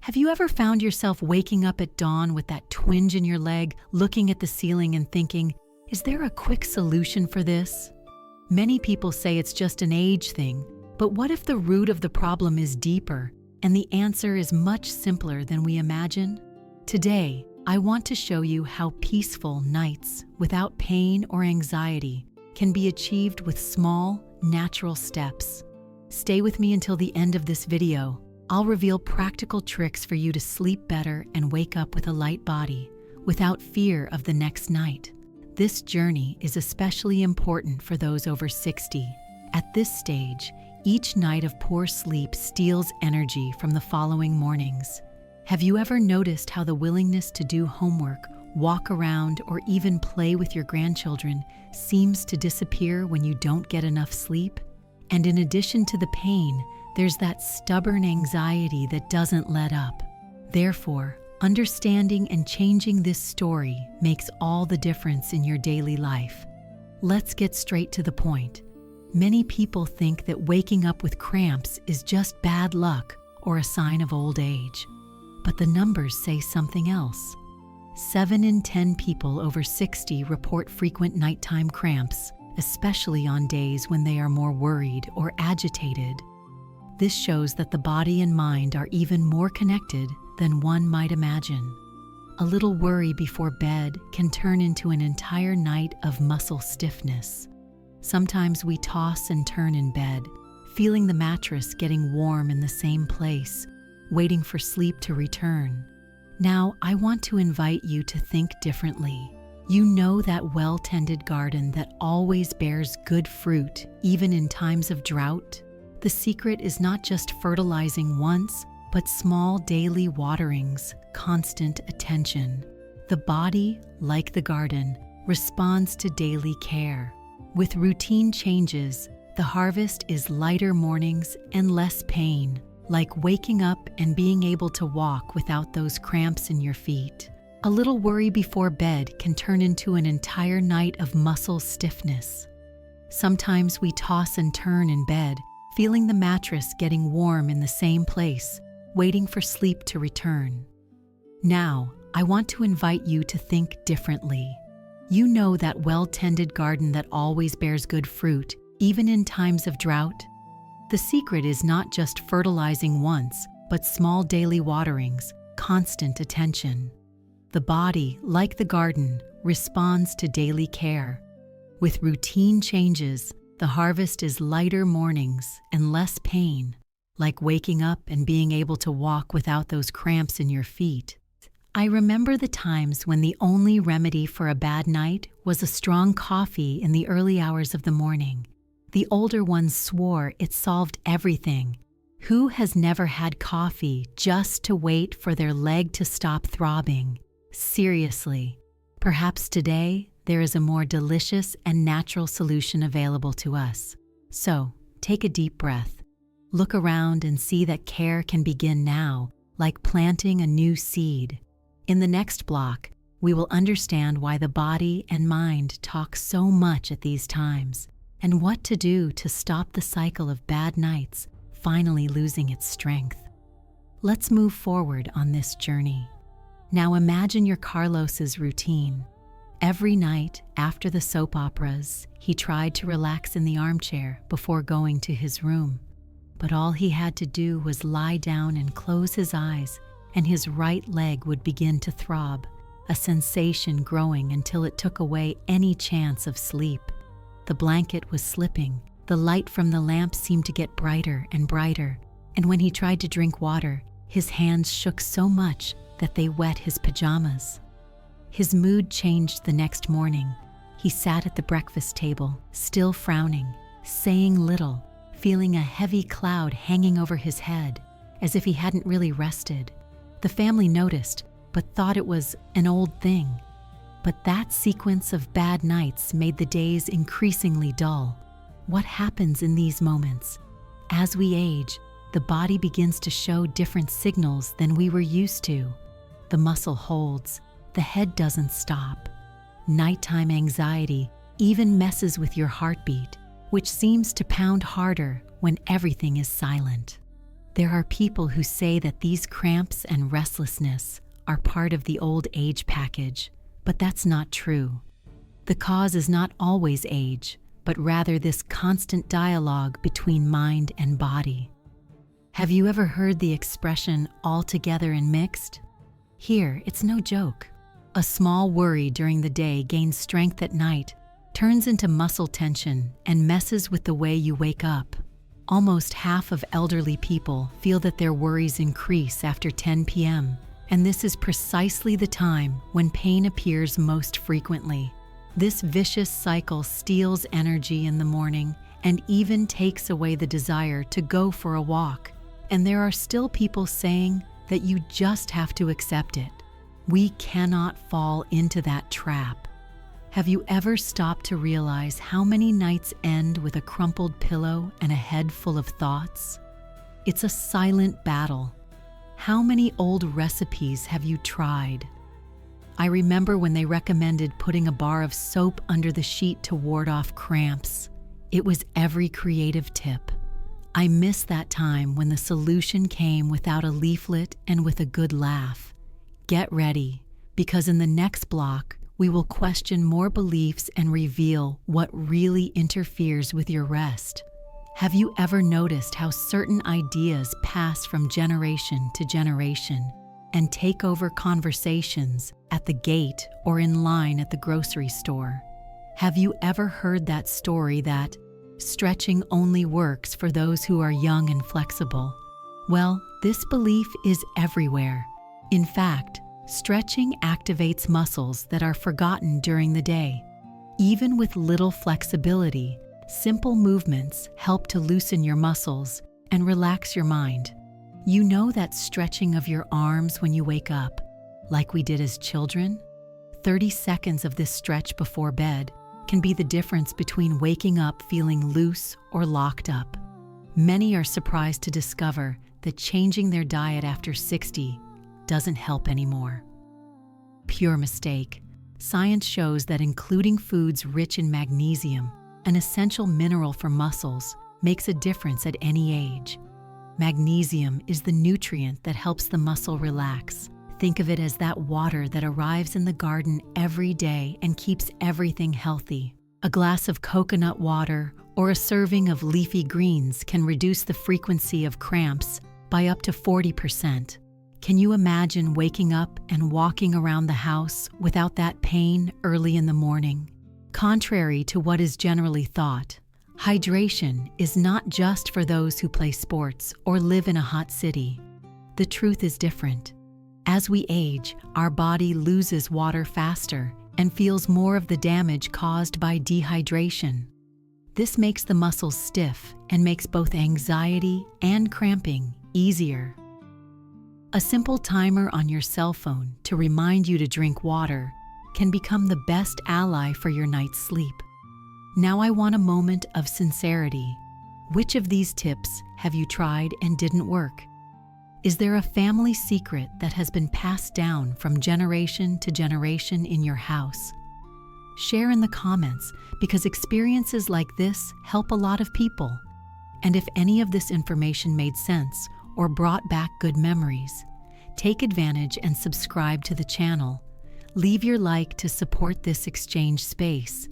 Have you ever found yourself waking up at dawn with that twinge in your leg, looking at the ceiling and thinking, is there a quick solution for this? Many people say it's just an age thing, but what if the root of the problem is deeper and the answer is much simpler than we imagine? Today, I want to show you how peaceful nights without pain or anxiety can be achieved with small, natural steps. Stay with me until the end of this video. I'll reveal practical tricks for you to sleep better and wake up with a light body, without fear of the next night. This journey is especially important for those over 60. At this stage, each night of poor sleep steals energy from the following mornings. Have you ever noticed how the willingness to do homework, walk around, or even play with your grandchildren seems to disappear when you don't get enough sleep? And in addition to the pain, there's that stubborn anxiety that doesn't let up. Therefore, understanding and changing this story makes all the difference in your daily life. Let's get straight to the point. Many people think that waking up with cramps is just bad luck or a sign of old age. But the numbers say something else. 7 in 10 people over 60 report frequent nighttime cramps, especially on days when they are more worried or agitated. This shows that the body and mind are even more connected than one might imagine. A little worry before bed can turn into an entire night of muscle stiffness. Sometimes we toss and turn in bed, feeling the mattress getting warm in the same place, waiting for sleep to return. Now, I want to invite you to think differently. You know that well-tended garden that always bears good fruit, even in times of drought? The secret is not just fertilizing once, but small daily waterings, constant attention. The body, like the garden, responds to daily care. With routine changes, the harvest is lighter mornings and less pain, like waking up and being able to walk without those cramps in your feet. A little worry before bed can turn into an entire night of muscle stiffness. Sometimes we toss and turn in bed, feeling the mattress getting warm in the same place, waiting for sleep to return. Now, I want to invite you to think differently. You know that well-tended garden that always bears good fruit, even in times of drought? The secret is not just fertilizing once, but small daily waterings, constant attention. The body, like the garden, responds to daily care. With routine changes, the harvest is lighter mornings and less pain, like waking up and being able to walk without those cramps in your feet. I remember the times when the only remedy for a bad night was a strong coffee in the early hours of the morning. The older ones swore it solved everything. Who has never had coffee just to wait for their leg to stop throbbing? Seriously, perhaps today there is a more delicious and natural solution available to us. So, take a deep breath. Look around and see that care can begin now, like planting a new seed. In the next block, we will understand why the body and mind talk so much at these times, and what to do to stop the cycle of bad nights finally losing its strength. Let's move forward on this journey. Now imagine your Carlos's routine. Every night after the soap operas, he tried to relax in the armchair before going to his room. But all he had to do was lie down and close his eyes, and his right leg would begin to throb, a sensation growing until it took away any chance of sleep. The blanket was slipping, the light from the lamp seemed to get brighter and brighter, and when he tried to drink water, his hands shook so much that they wet his pajamas. His mood changed the next morning. He sat at the breakfast table, still frowning, saying little, feeling a heavy cloud hanging over his head, as if he hadn't really rested. The family noticed, but thought it was an old thing. But that sequence of bad nights made the days increasingly dull. What happens in these moments? As we age, the body begins to show different signals than we were used to. The muscle holds, the head doesn't stop. Nighttime anxiety even messes with your heartbeat, which seems to pound harder when everything is silent. There are people who say that these cramps and restlessness are part of the old age package, but that's not true. The cause is not always age, but rather this constant dialogue between mind and body. Have you ever heard the expression all together and mixed? Here, it's no joke. A small worry during the day gains strength at night, turns into muscle tension, and messes with the way you wake up. Almost half of elderly people feel that their worries increase after 10 p.m., and this is precisely the time when pain appears most frequently. This vicious cycle steals energy in the morning and even takes away the desire to go for a walk. And there are still people saying that you just have to accept it. We cannot fall into that trap. Have you ever stopped to realize how many nights end with a crumpled pillow and a head full of thoughts? It's a silent battle. How many old recipes have you tried? I remember when they recommended putting a bar of soap under the sheet to ward off cramps. It was every creative tip. I miss that time when the solution came without a leaflet and with a good laugh. Get ready, because in the next block, we will question more beliefs and reveal what really interferes with your rest. Have you ever noticed how certain ideas pass from generation to generation and take over conversations at the gate or in line at the grocery store? Have you ever heard that story that stretching only works for those who are young and flexible? Well, this belief is everywhere. In fact, stretching activates muscles that are forgotten during the day. Even with little flexibility, simple movements help to loosen your muscles and relax your mind. You know that stretching of your arms when you wake up, like we did as children? 30 seconds of this stretch before bed can be the difference between waking up feeling loose or locked up. Many are surprised to discover that changing their diet after 60 doesn't help anymore. Pure mistake. Science shows that including foods rich in magnesium, an essential mineral for muscles, makes a difference at any age. Magnesium is the nutrient that helps the muscle relax. Think of it as that water that arrives in the garden every day and keeps everything healthy. A glass of coconut water or a serving of leafy greens can reduce the frequency of cramps by up to 40%. Can you imagine waking up and walking around the house without that pain early in the morning? Contrary to what is generally thought, hydration is not just for those who play sports or live in a hot city. The truth is different. As we age, our body loses water faster and feels more of the damage caused by dehydration. This makes the muscles stiff and makes both anxiety and cramping easier. A simple timer on your cell phone to remind you to drink water can become the best ally for your night's sleep. Now I want a moment of sincerity. Which of these tips have you tried and didn't work? Is there a family secret that has been passed down from generation to generation in your house? Share in the comments, because experiences like this help a lot of people. And if any of this information made sense or brought back good memories, take advantage and subscribe to the channel. Leave your like to support this exchange space.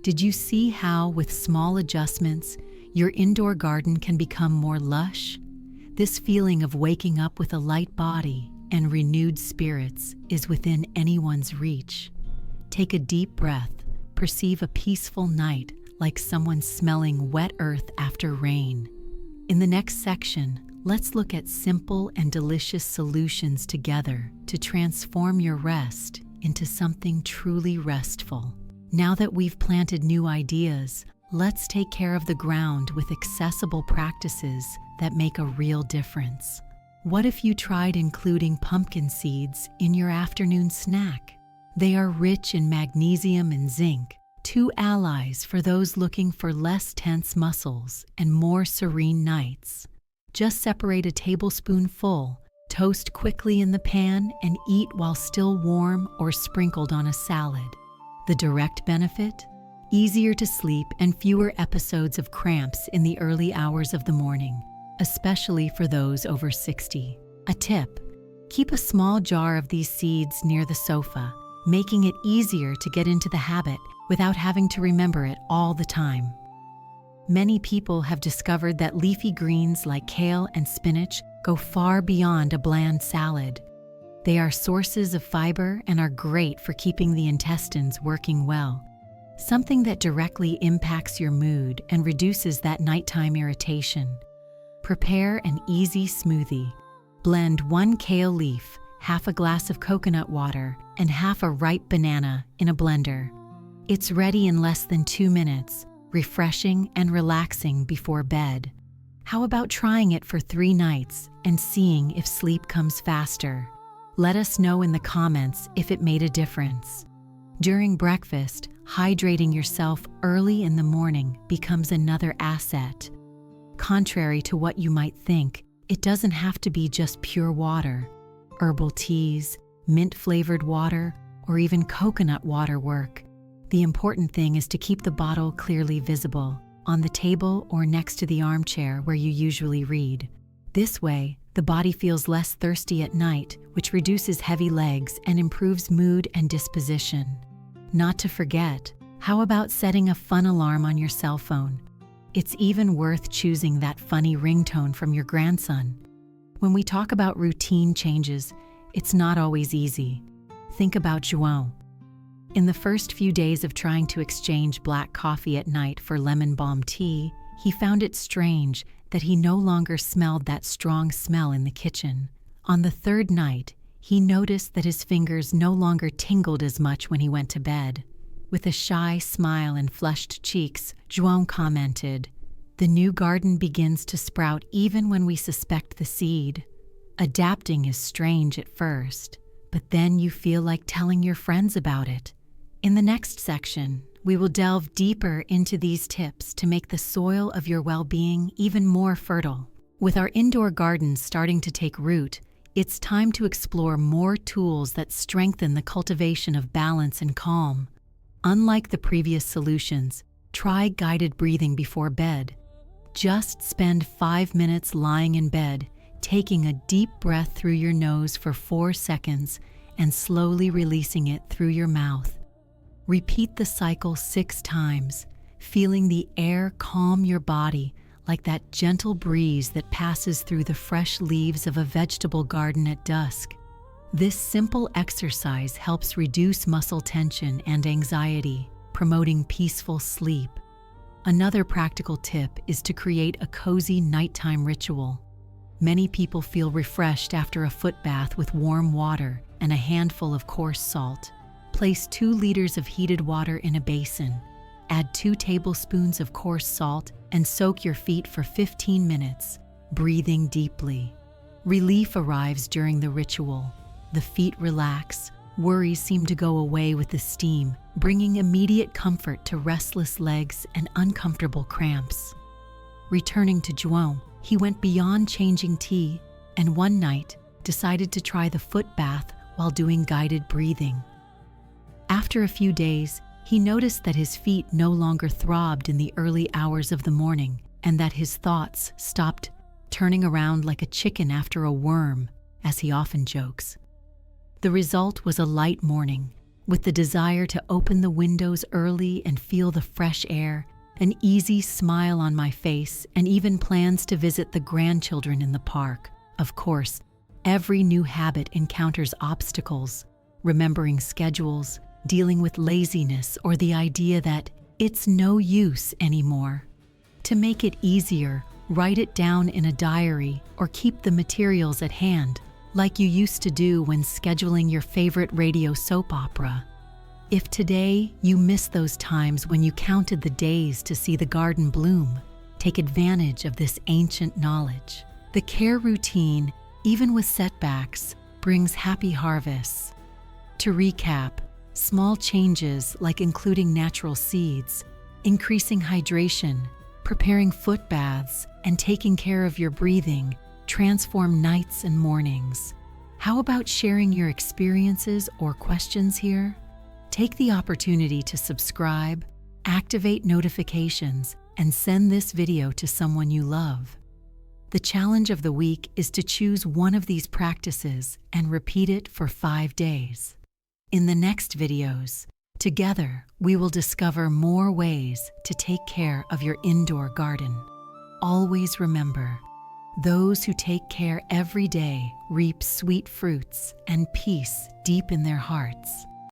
Did you see how, with small adjustments, your indoor garden can become more lush? This feeling of waking up with a light body and renewed spirits is within anyone's reach. Take a deep breath, perceive a peaceful night like someone smelling wet earth after rain. In the next section, let's look at simple and delicious solutions together to transform your rest into something truly restful. Now that we've planted new ideas, let's take care of the ground with accessible practices that make a real difference. What if you tried including pumpkin seeds in your afternoon snack? They are rich in magnesium and zinc, two allies for those looking for less tense muscles and more serene nights. Just separate a tablespoonful, toast quickly in the pan, and eat while still warm or sprinkled on a salad. The direct benefit? Easier to sleep and fewer episodes of cramps in the early hours of the morning. especially for those over 60. A tip: keep a small jar of these seeds near the sofa, making it easier to get into the habit without having to remember it all the time. Many people have discovered that leafy greens like kale and spinach go far beyond a bland salad. They are sources of fiber and are great for keeping the intestines working well, something that directly impacts your mood and reduces that nighttime irritation. Prepare an easy smoothie. Blend 1 kale leaf, half a glass of coconut water, and half a ripe banana in a blender. It's ready in less than 2 minutes, refreshing and relaxing before bed. How about trying it for 3 nights and seeing if sleep comes faster? Let us know in the comments if it made a difference. During breakfast, hydrating yourself early in the morning becomes another asset. Contrary to what you might think, it doesn't have to be just pure water. Herbal teas, mint-flavored water, or even coconut water work. The important thing is to keep the bottle clearly visible, on the table or next to the armchair where you usually read. This way, the body feels less thirsty at night, which reduces heavy legs and improves mood and disposition. Not to forget, how about setting a fun alarm on your cell phone? It's even worth choosing that funny ringtone from your grandson. When we talk about routine changes, it's not always easy. Think about João. In the first few days of trying to exchange black coffee at night for lemon balm tea, he found it strange that he no longer smelled that strong smell in the kitchen. On the 3rd night, he noticed that his fingers no longer tingled as much when he went to bed. With a shy smile and flushed cheeks, João commented, "The new garden begins to sprout even when we suspect the seed." Adapting is strange at first, but then you feel like telling your friends about it. In the next section, we will delve deeper into these tips to make the soil of your well-being even more fertile. With our indoor gardens starting to take root, it's time to explore more tools that strengthen the cultivation of balance and calm. Unlike the previous solutions, try guided breathing before bed. Just spend 5 minutes lying in bed, taking a deep breath through your nose for 4 seconds and slowly releasing it through your mouth. Repeat the cycle 6 times, feeling the air calm your body like that gentle breeze that passes through the fresh leaves of a vegetable garden at dusk. This simple exercise helps reduce muscle tension and anxiety, promoting peaceful sleep. Another practical tip is to create a cozy nighttime ritual. Many people feel refreshed after a foot bath with warm water and a handful of coarse salt. Place 2 liters of heated water in a basin. Add 2 tablespoons of coarse salt and soak your feet for 15 minutes, breathing deeply. Relief arrives during the ritual. The feet relax, worries seem to go away with the steam, bringing immediate comfort to restless legs and uncomfortable cramps. Returning to João, he went beyond changing tea and one night decided to try the foot bath while doing guided breathing. After a few days, he noticed that his feet no longer throbbed in the early hours of the morning and that his thoughts stopped turning around like a chicken after a worm, as he often jokes. The result was a light morning, with the desire to open the windows early and feel the fresh air, an easy smile on my face, and even plans to visit the grandchildren in the park. Of course, every new habit encounters obstacles, remembering schedules, dealing with laziness, or the idea that it's no use anymore. To make it easier, write it down in a diary or keep the materials at hand, like you used to do when scheduling your favorite radio soap opera. If today you miss those times when you counted the days to see the garden bloom, take advantage of this ancient knowledge. The care routine, even with setbacks, brings happy harvests. To recap, small changes like including natural seeds, increasing hydration, preparing foot baths, and taking care of your breathing transform nights and mornings. How about sharing your experiences or questions here? Take the opportunity to subscribe, activate notifications, and send this video to someone you love. The challenge of the week is to choose one of these practices and repeat it for 5 days. In the next videos, together we will discover more ways to take care of your indoor garden. Always remember, those who take care every day reap sweet fruits and peace deep in their hearts.